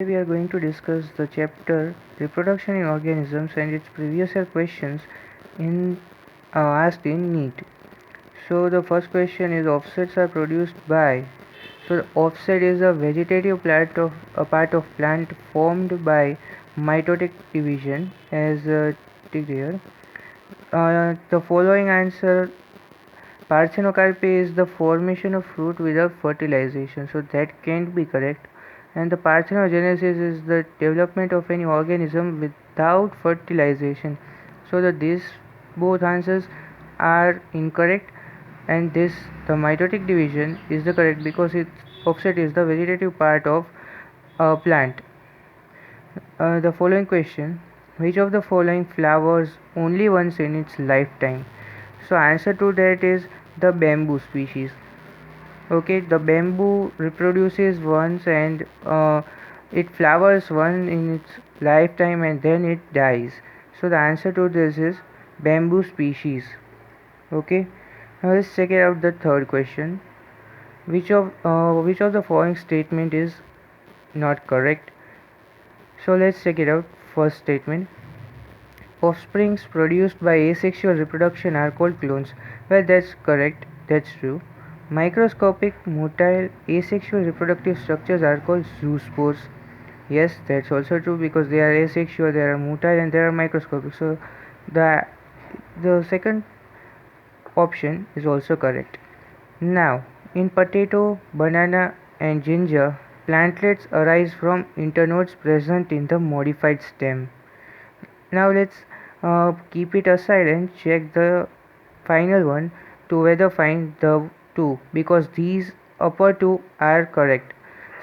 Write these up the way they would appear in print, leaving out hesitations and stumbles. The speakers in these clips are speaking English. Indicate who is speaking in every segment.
Speaker 1: We are going to discuss the chapter Reproduction in Organisms and its previous year questions in asked in NEET. So the first question is offsets are produced by. So the offset is a vegetative part of plant formed by mitotic division as ticked here. The following answer Parthenocarpy is the formation of fruit without fertilization, so that can't be correct. And the parthenogenesis is the development of any organism without fertilization. So that these both answers are incorrect, and this the mitotic division is the correct because its offset is the vegetative part of a plant. The following question: which of the following flowers only once in its lifetime? So answer to that is the bamboo species. Okay, the bamboo reproduces once and it flowers once in its lifetime and then it dies. So the answer to this is bamboo species. Okay, now let's check it out the third question. Which of the following statement is not correct? So let's check it out. First statement: offsprings produced by asexual reproduction are called clones. Well, that's correct, that's true. Microscopic, motile, asexual reproductive structures are called zoospores. Yes, that's also true because they are asexual, they are motile, and they are microscopic. So the second option is also correct. Now, in potato, banana, and ginger, plantlets arise from internodes present in the modified stem. Now let's keep it aside and check the final one to whether find the two, because these upper two are correct.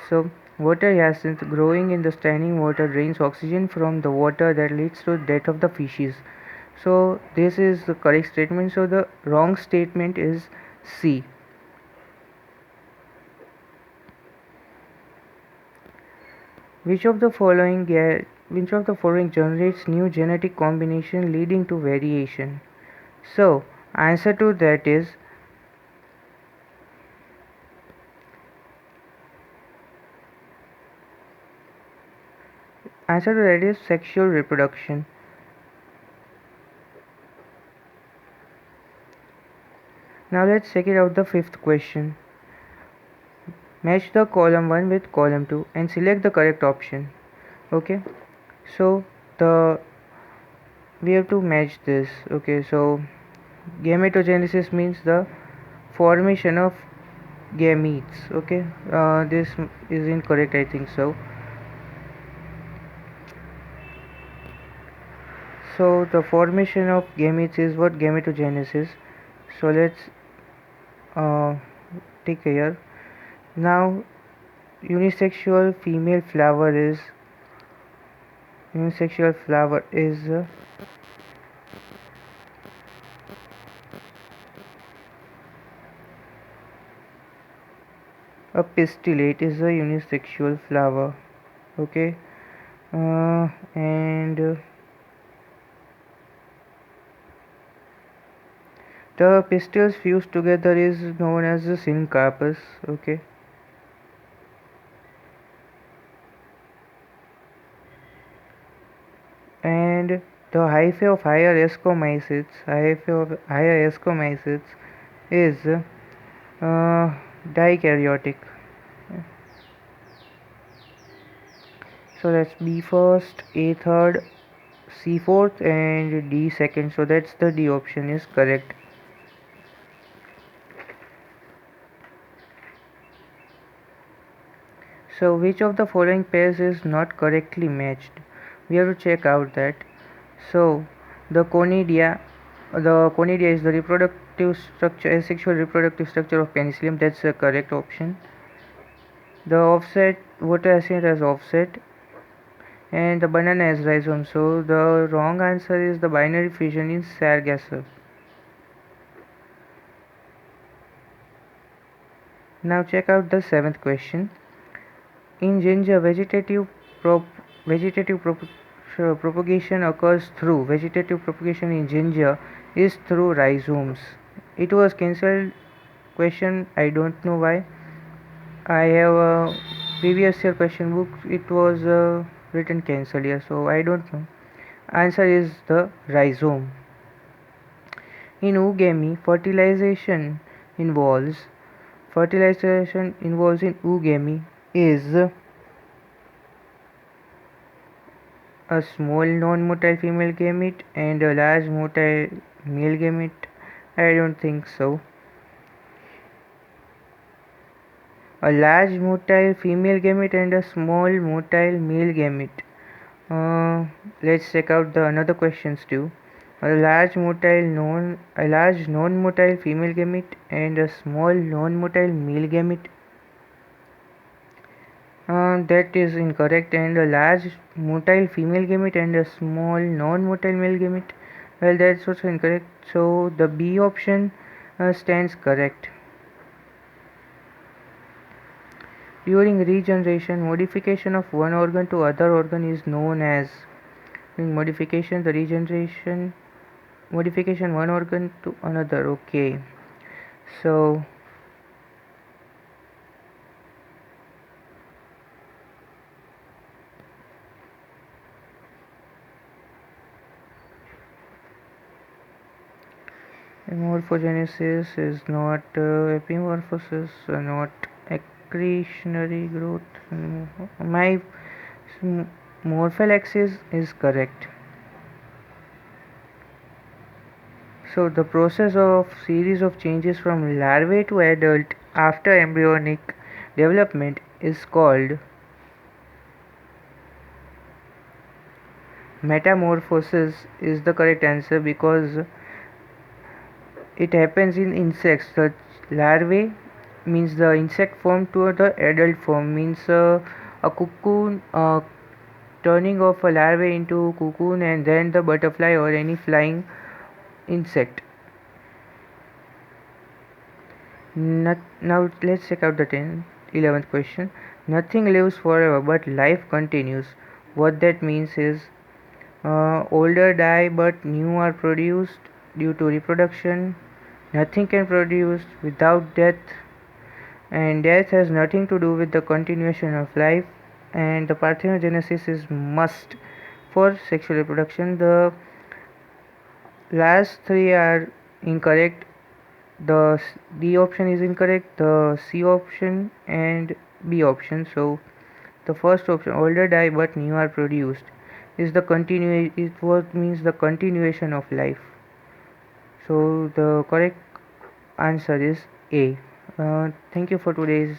Speaker 1: So water hyacinth growing in the standing water drains oxygen from the water that leads to death of the fishes. So this is the correct statement. So the wrong statement is C. Which of the following generates new genetic combination leading to variation? So answer to that is sexual reproduction. Now let's check it out the fifth question. Match the column 1 with column 2 and select the correct option. Okay, so we have to match this. Okay, so gametogenesis means the formation of gametes. Okay, this is incorrect, I think so. So the formation of gametes is what gametogenesis. So let's take here. Now unisexual flower is a pistil. It is a unisexual flower. Okay, and the pistils fused together is known as the syncarpus. Okay, and the hyphae of higher ascomycetes is dikaryotic. So that's B first, A third, C fourth, and D second. So that's the D option is correct. So which of the following pairs is not correctly matched? We have to check out that. So the conidia is the reproductive structure, asexual reproductive structure of Penicillium. That's the correct option. The offset, water acid has offset, and the banana has rhizome. So the wrong answer is the binary fission in Sargassum. Now check out the seventh question. In ginger, propagation occurs through vegetative propagation in ginger is through rhizomes. It was cancelled question. I don't know why. I have a previous year question book it was written cancelled here, so I don't know. Answer is the rhizome. In oogamy, fertilization involves in oogamy is a small non-motile female gamete and a large motile male gamete. I don't think so. A large motile female gamete and a small motile male gamete. Let's check out the another questions too. A large non-motile female gamete and a small non-motile male gamete. That is incorrect. And a large motile female gamete and a small non-motile male gamete. Well, that's also incorrect. So the B option stands correct. During regeneration, modification of one organ to other organ is known as. During modification, the regeneration, modification one organ to another. Okay, so morphogenesis is not epimorphosis, not accretionary growth. My morphallaxis is correct. So the process of series of changes from larvae to adult after embryonic development is called metamorphosis. Is the correct answer because it happens in insects. The larvae means the insect form to the adult form means a cocoon, turning of a larvae into cocoon and then the butterfly or any flying insect. Now let's check out the 11th question. Nothing lives forever but life continues. What that means is older die but new are produced due to reproduction. Nothing can produce without death, and death has nothing to do with the continuation of life, and the parthenogenesis is must for sexual reproduction. The last three are incorrect. The D option is incorrect, the C option and B option. So the first option, older die but new are produced, is the it what means the continuation of life. So the correct answer is A. Thank you for today's